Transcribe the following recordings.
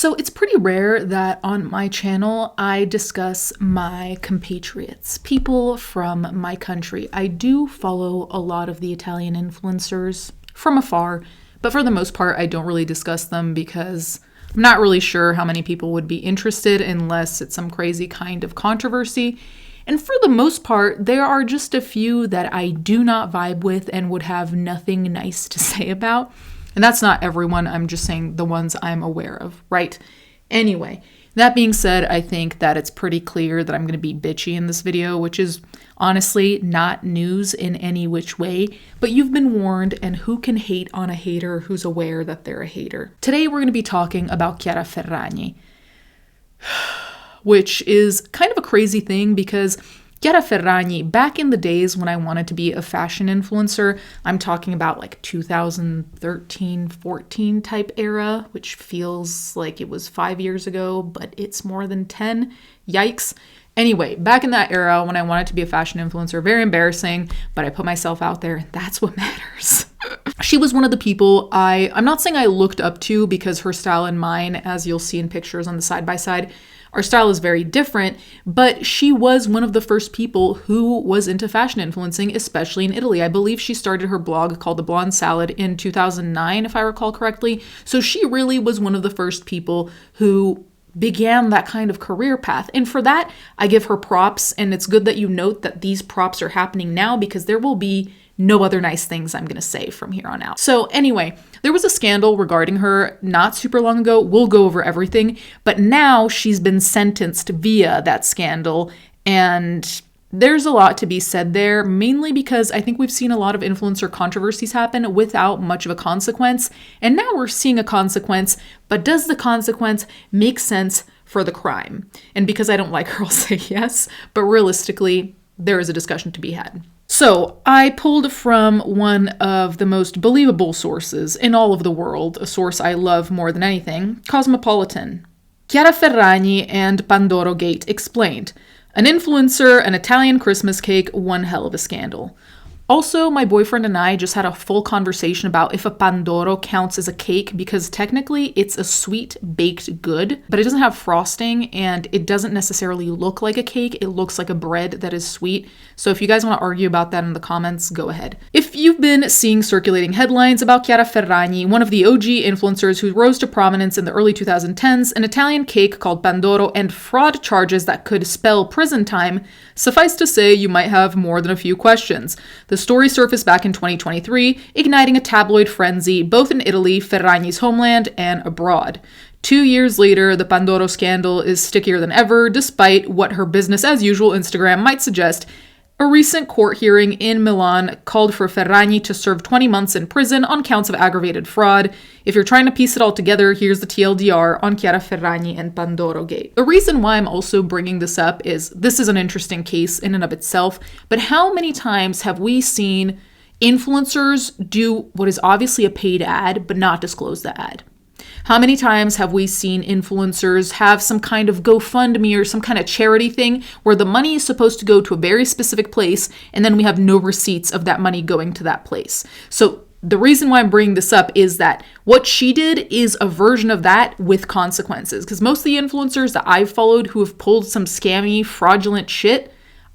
So it's pretty rare that on my channel I discuss my compatriots, people from my country. I do follow a lot of the Italian influencers from afar, but for the most part I don't really discuss them because I'm not really sure how many people would be interested unless it's some crazy kind of controversy. And for the most part, there are just a few that I do not vibe with and would have nothing nice to say about. And that's not everyone, I'm just saying the ones I'm aware of, right? Anyway, that being said, I think that it's pretty clear that I'm going to be bitchy in this video, which is honestly not news in any which way, but you've been warned, and who can hate on a hater who's aware that they're a hater? Today we're going to be talking about Chiara Ferragni, which is kind of a crazy thing because Chiara Ferragni, back in the days when I wanted to be a fashion influencer, I'm talking about like 2013, 14 type era, which feels like it was 5 years ago, but it's more than 10. Yikes. Anyway, back in that era when I wanted to be a fashion influencer, very embarrassing, but I put myself out there. That's what matters. She was one of the people I'm not saying I looked up to because her style and mine, as you'll see in pictures on the side by side, our style is very different, but she was one of the first people who was into fashion influencing, especially in Italy. I believe she started her blog called The Blonde Salad in 2009, if I recall correctly. So she really was one of the first people who began that kind of career path. And for that, I give her props. And it's good that you note that these props are happening now because there will be no other nice things I'm going to say from here on out. So anyway, there was a scandal regarding her not super long ago. We'll go over everything, but now she's been sentenced via that scandal. And there's a lot to be said there, mainly because I think we've seen a lot of influencer controversies happen without much of a consequence. And now we're seeing a consequence, but does the consequence make sense for the crime? And because I don't like her, I'll say yes, but realistically, there is a discussion to be had. So I pulled from one of the most believable sources in all of the world, a source I love more than anything, Cosmopolitan. Chiara Ferragni and Pandoro Gate explained. An influencer, an Italian Christmas cake, one hell of a scandal. Also, my boyfriend and I just had a full conversation about if a Pandoro counts as a cake because technically it's a sweet baked good, but it doesn't have frosting and it doesn't necessarily look like a cake. It looks like a bread that is sweet. So if you guys want to argue about that in the comments, go ahead. If you've been seeing circulating headlines about Chiara Ferragni, one of the OG influencers who rose to prominence in the early 2010s, an Italian cake called Pandoro, and fraud charges that could spell prison time, suffice to say you might have more than a few questions. The story surfaced back in 2023, igniting a tabloid frenzy both in Italy, Ferragni's homeland, and abroad. 2 years later, the Pandoro scandal is stickier than ever, despite what her business-as-usual Instagram might suggest. A recent court hearing in Milan called for Ferragni to serve 20 months in prison on counts of aggravated fraud. If you're trying to piece it all together, here's the TLDR on Chiara Ferragni and Pandoro Gate. The reason why I'm also bringing this up is this is an interesting case in and of itself, but how many times have we seen influencers do what is obviously a paid ad but not disclose the ad? How many times have we seen influencers have some kind of GoFundMe or some kind of charity thing where the money is supposed to go to a very specific place and then we have no receipts of that money going to that place? So the reason why I'm bringing this up is that what she did is a version of that with consequences. Because most of the influencers that I've followed who have pulled some scammy, fraudulent shit,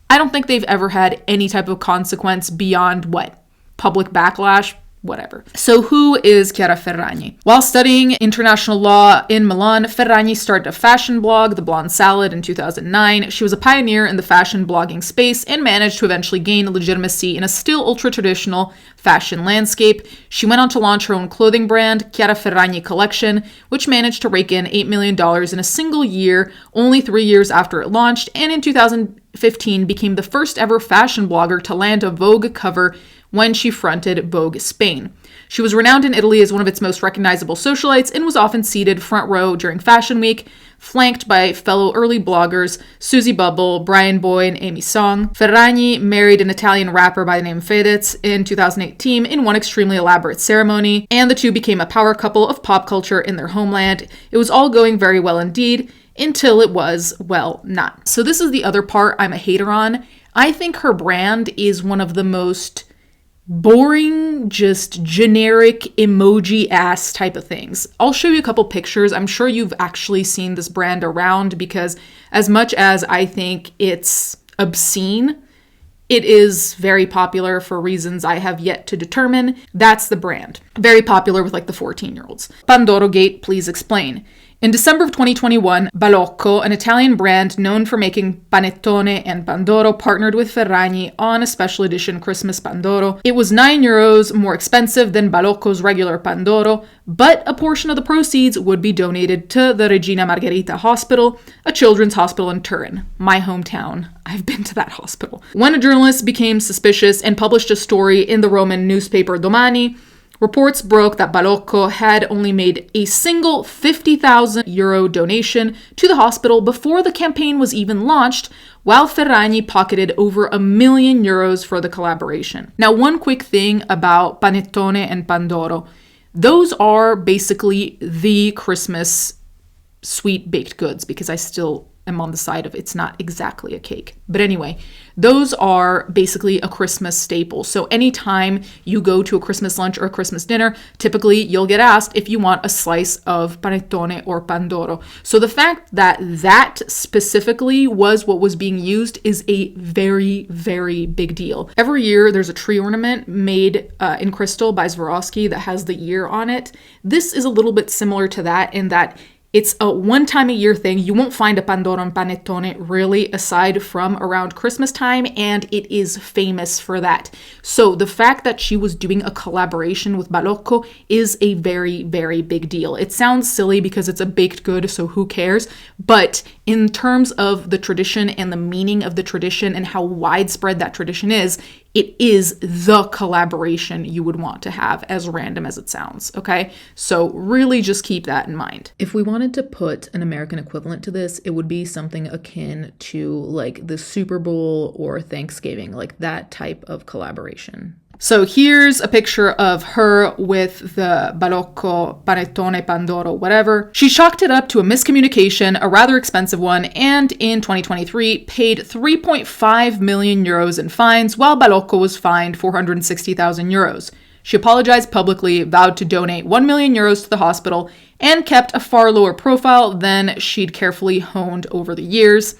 I don't think they've ever had any type of consequence beyond what? Public backlash? Whatever. So who is Chiara Ferragni? While studying international law in Milan, Ferragni started a fashion blog, The Blonde Salad, in 2009. She was a pioneer in the fashion blogging space and managed to eventually gain legitimacy in a still ultra-traditional fashion landscape. She went on to launch her own clothing brand, Chiara Ferragni Collection, which managed to rake in $8 million in a single year, only 3 years after it launched, and in 2015 became the first ever fashion blogger to land a Vogue cover when she fronted Vogue Spain. She was renowned in Italy as one of its most recognizable socialites and was often seated front row during Fashion Week, flanked by fellow early bloggers Susie Bubble, Brian Boy, and Amy Song. Ferragni married an Italian rapper by the name Fedez in 2018 in one extremely elaborate ceremony, and the two became a power couple of pop culture in their homeland. It was all going very well indeed, until it was, well, not. So this is the other part I'm a hater on. I think her brand is one of the most boring, just generic emoji ass type of things. I'll show you a couple pictures. I'm sure you've actually seen this brand around because as much as I think it's obscene, it is very popular for reasons I have yet to determine. That's the brand. Very popular with like the 14-year-olds. Pandoro Gate, please explain. In December of 2021, Balocco, an Italian brand known for making panettone and Pandoro, partnered with Ferragni on a special edition Christmas Pandoro. It was €9 more expensive than Balocco's regular Pandoro, but a portion of the proceeds would be donated to the Regina Margherita Hospital, a children's hospital in Turin, my hometown. I've been to that hospital. When a journalist became suspicious and published a story in the Roman newspaper Domani, reports broke that Balocco had only made a single €50,000 donation to the hospital before the campaign was even launched, while Ferragni pocketed over €1 million for the collaboration. Now, one quick thing about panettone and Pandoro. Those are basically the Christmas sweet baked goods, because I still am on the side of it's not exactly a cake. But anyway, those are basically a Christmas staple. So anytime you go to a Christmas lunch or a Christmas dinner, typically you'll get asked if you want a slice of panettone or Pandoro. So the fact that that specifically was what was being used is a very, very big deal. Every year there's a tree ornament made in crystal by Swarovski that has the year on it. This is a little bit similar to that in that it's a one-time-a-year thing. You won't find a Pandoro and panettone really aside from around Christmas time, and it is famous for that. So the fact that she was doing a collaboration with Balocco is a very, very big deal. It sounds silly because it's a baked good, so who cares? But in terms of the tradition and the meaning of the tradition and how widespread that tradition is, it is the collaboration you would want to have, as random as it sounds, okay? So really just keep that in mind. If we wanted to put an American equivalent to this, it would be something akin to like the Super Bowl or Thanksgiving, like that type of collaboration. So here's a picture of her with the Balocco, panettone, Pandoro, whatever. She chalked it up to a miscommunication, a rather expensive one, and in 2023 paid €3.5 million in fines, while Balocco was fined €460,000. She apologized publicly, vowed to donate €1 million to the hospital, and kept a far lower profile than she'd carefully honed over the years.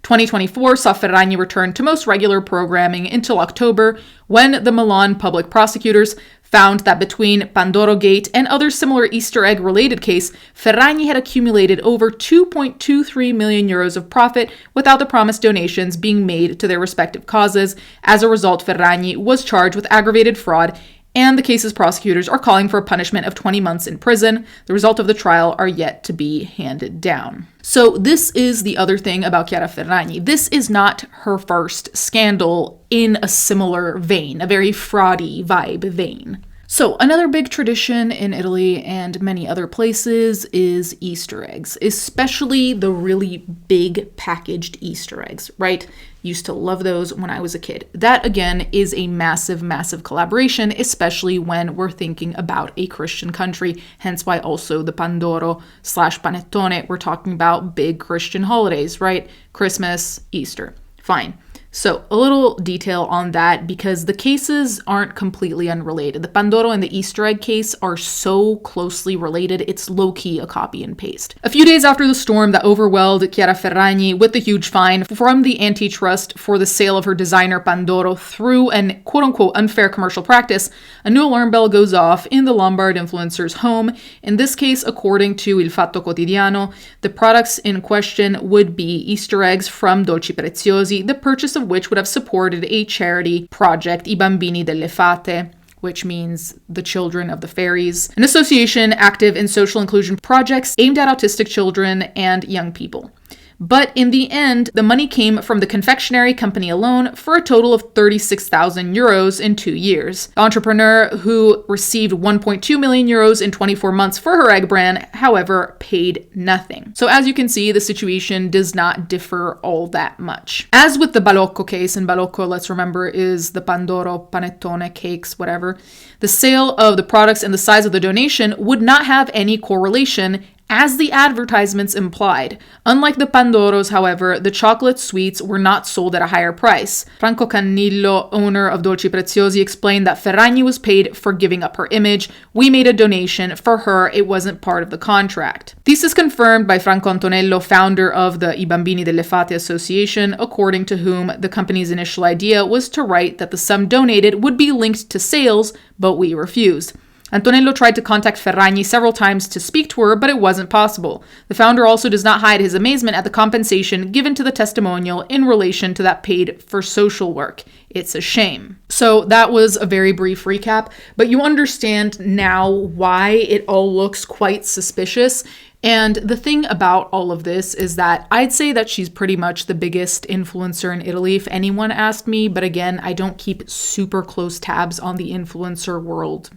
2024 saw Ferragni return to most regular programming until October, when the Milan public prosecutors found that between Pandoro Gate and other similar Easter egg-related case, Ferragni had accumulated over €2.23 million of profit without the promised donations being made to their respective causes. As a result, Ferragni was charged with aggravated fraud, and the case's prosecutors are calling for a punishment of 20 months in prison. The result of the trial are yet to be handed down. So this is the other thing about Chiara Ferragni. This is not her first scandal in a similar vein, a very fraudy vibe vein. So another big tradition in Italy and many other places is Easter eggs, especially the really big packaged Easter eggs, right? Used to love those when I was a kid. That, again, is a massive, massive collaboration, especially when we're thinking about a Christian country, hence why also the Pandoro/Panettone, we're talking about big Christian holidays, right? Christmas, Easter. Fine. So a little detail on that because the cases aren't completely unrelated. The Pandoro and the Easter egg case are so closely related, it's low-key a copy and paste. A few days after the storm that overwhelmed Chiara Ferragni with the huge fine from the antitrust for the sale of her designer Pandoro through an quote-unquote unfair commercial practice, a new alarm bell goes off in the Lombard influencer's home. In this case, according to Il Fatto Quotidiano, the products in question would be Easter eggs from Dolci Preziosi, the purchase of which would have supported a charity project, I Bambini delle Fate, which means the children of the fairies, an association active in social inclusion projects aimed at autistic children and young people. But in the end, the money came from the confectionery company alone for a total of €36,000 in 2 years. The entrepreneur, who received €1.2 million in 24 months for her egg brand, however, paid nothing. So as you can see, the situation does not differ all that much. As with the Balocco case, and Balocco, let's remember, is the Pandoro, panettone, cakes, whatever, the sale of the products and the size of the donation would not have any correlation, as the advertisements implied. Unlike the Pandoros, however, the chocolate sweets were not sold at a higher price. Franco Canillo, owner of Dolci Preziosi, explained that Ferragni was paid for giving up her image. We made a donation. For her, it wasn't part of the contract. This is confirmed by Franco Antonello, founder of the I Bambini delle Fate Association, according to whom the company's initial idea was to write that the sum donated would be linked to sales, but we refused. Antonello tried to contact Ferragni several times to speak to her, but it wasn't possible. The founder also does not hide his amazement at the compensation given to the testimonial in relation to that paid for social work. It's a shame. So that was a very brief recap, but you understand now why it all looks quite suspicious. And the thing about all of this is that I'd say that she's pretty much the biggest influencer in Italy, if anyone asked me. But again, I don't keep super close tabs on the influencer world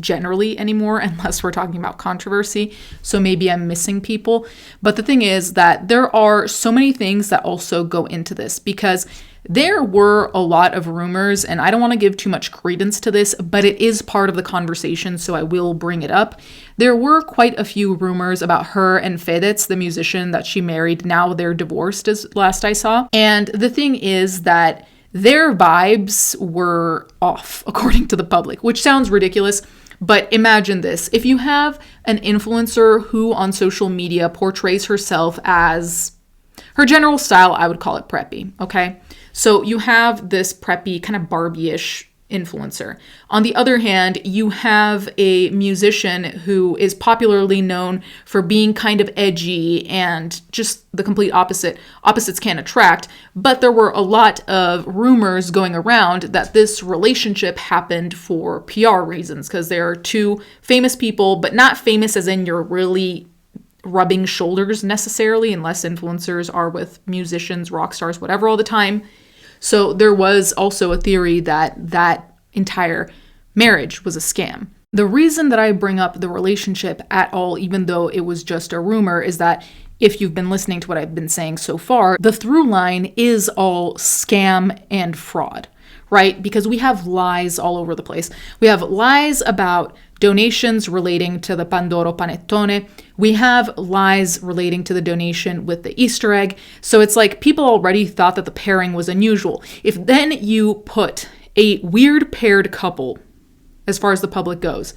generally anymore, unless we're talking about controversy. So maybe I'm missing people. But the thing is that there are so many things that also go into this, because there were a lot of rumors, and I don't want to give too much credence to this, but it is part of the conversation, so I will bring it up. There were quite a few rumors about her and Fedez, the musician that she married. Now they're divorced, as last I saw. And the thing is that their vibes were off, according to the public, which sounds ridiculous. But imagine this. If you have an influencer who on social media portrays herself as, her general style, I would call it preppy, okay? So you have this preppy, kind of Barbie-ish influencer. On the other hand, you have a musician who is popularly known for being kind of edgy and just the complete opposite. Opposites can attract, but there were a lot of rumors going around that this relationship happened for PR reasons, because there are two famous people, but not famous as in you're really rubbing shoulders necessarily, unless influencers are with musicians, rock stars, whatever, all the time. So there was also a theory that that entire marriage was a scam. The reason that I bring up the relationship at all, even though it was just a rumor, is that if you've been listening to what I've been saying so far, the through line is all scam and fraud, right? Because we have lies all over the place. We have lies about donations relating to the Pandoro panettone. We have lies relating to the donation with the Easter egg. So it's like people already thought that the pairing was unusual. If then you put a weird paired couple, as far as the public goes,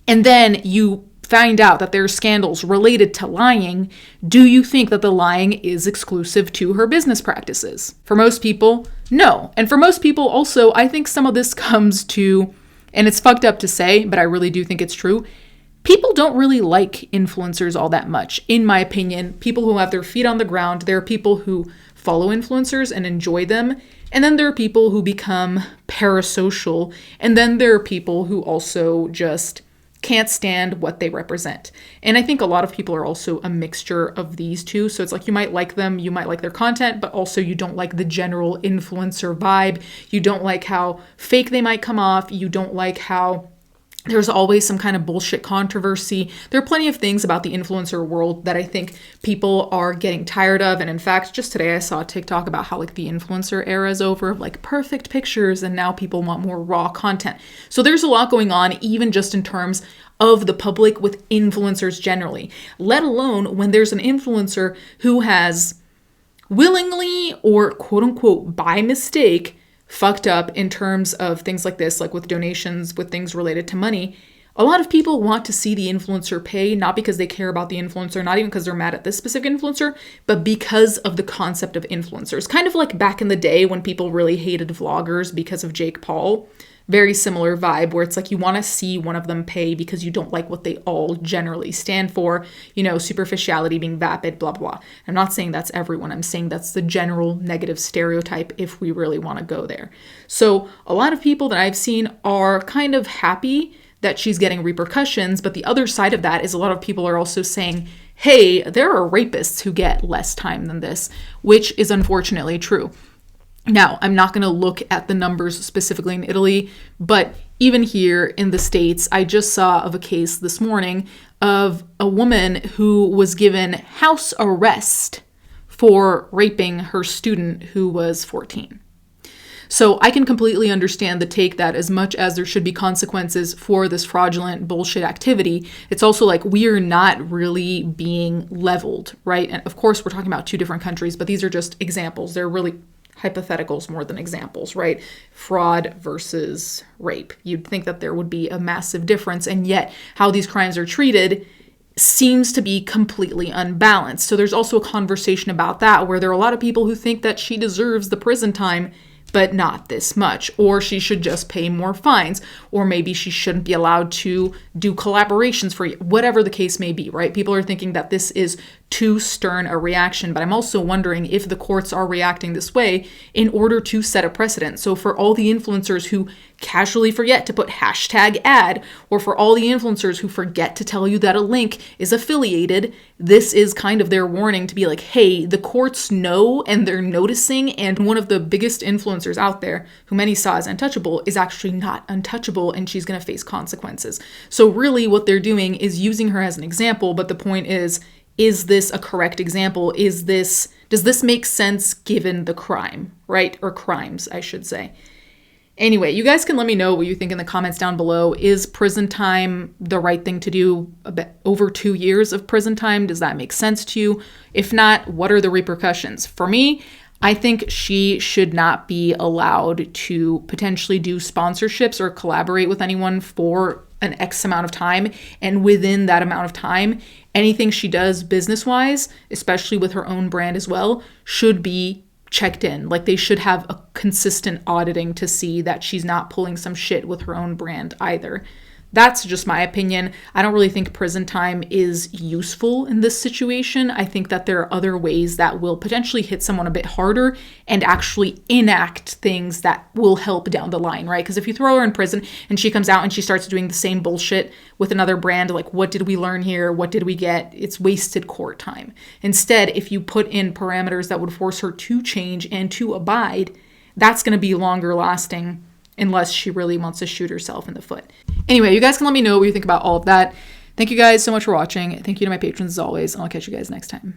and then you find out that there's scandals related to lying, do you think that the lying is exclusive to her business practices? For most people, no. And for most people also, I think some of this comes to, and it's fucked up to say, but I really do think it's true, people don't really like influencers all that much. In my opinion, people who have their feet on the ground, there are people who follow influencers and enjoy them, and then there are people who become parasocial, and then there are people who also just can't stand what they represent. And I think a lot of people are also a mixture of these two. So it's like you might like them, you might like their content, but also you don't like the general influencer vibe. You don't like how fake they might come off. You don't like how there's always some kind of bullshit controversy. There are plenty of things about the influencer world that I think people are getting tired of. And in fact, just today I saw a TikTok about how like the influencer era is over, of like perfect pictures, and now people want more raw content. So there's a lot going on, even just in terms of the public with influencers generally, let alone when there's an influencer who has willingly or quote unquote by mistake fucked up in terms of things like this, like with donations, with things related to money. A lot of people want to see the influencer pay, not because they care about the influencer, not even because they're mad at this specific influencer, but because of the concept of influencers. Kind of like back in the day when people really hated vloggers because of Jake Paul. Very similar vibe, where it's like you want to see one of them pay because you don't like what they all generally stand for, you know, superficiality, being vapid, blah, blah, blah. I'm not saying that's everyone. I'm saying that's the general negative stereotype if we really want to go there. So a lot of people that I've seen are kind of happy that she's getting repercussions, but the other side of that is a lot of people are also saying, hey, there are rapists who get less time than this, which is unfortunately true. Now, I'm not going to look at the numbers specifically in Italy, but even here in the States, I just saw of a case this morning of a woman who was given house arrest for raping her student who was 14. So I can completely understand the take that as much as there should be consequences for this fraudulent bullshit activity, it's also like we are not really being leveled, right? And of course, we're talking about two different countries, but these are just examples. They're really hypotheticals more than examples, right? Fraud versus rape. You'd think that there would be a massive difference, and yet how these crimes are treated seems to be completely unbalanced. So there's also a conversation about that where there are a lot of people who think that she deserves the prison time, but not this much, or she should just pay more fines, or maybe she shouldn't be allowed to do collaborations for whatever the case may be, right? People are thinking that this is too stern a reaction, but I'm also wondering if the courts are reacting this way in order to set a precedent. So for all the influencers who casually forget to put #ad, or for all the influencers who forget to tell you that a link is affiliated, this is kind of their warning to be like, hey, the courts know and they're noticing, and one of the biggest influencers out there, who many saw as untouchable, is actually not untouchable, and she's going to face consequences. So really what they're doing is using her as an example, but the point is this a correct example? Does this make sense given the crime, right? Or crimes, I should say. Anyway, you guys can let me know what you think in the comments down below. Is prison time the right thing to do? A bit over 2 years of prison time, does that make sense to you? If not, what are the repercussions? For me, I think she should not be allowed to potentially do sponsorships or collaborate with anyone for an X amount of time. And within that amount of time, anything she does business-wise, especially with her own brand as well, should be checked in. Like they should have a consistent auditing to see that she's not pulling some shit with her own brand either. That's just my opinion. I don't really think prison time is useful in this situation. I think that there are other ways that will potentially hit someone a bit harder and actually enact things that will help down the line, right? Because if you throw her in prison and she comes out and she starts doing the same bullshit with another brand, like what did we learn here? What did we get? It's wasted court time. Instead, if you put in parameters that would force her to change and to abide, that's going to be longer lasting, unless she really wants to shoot herself in the foot. Anyway, you guys can let me know what you think about all of that. Thank you guys so much for watching. Thank you to my patrons as always, and I'll catch you guys next time.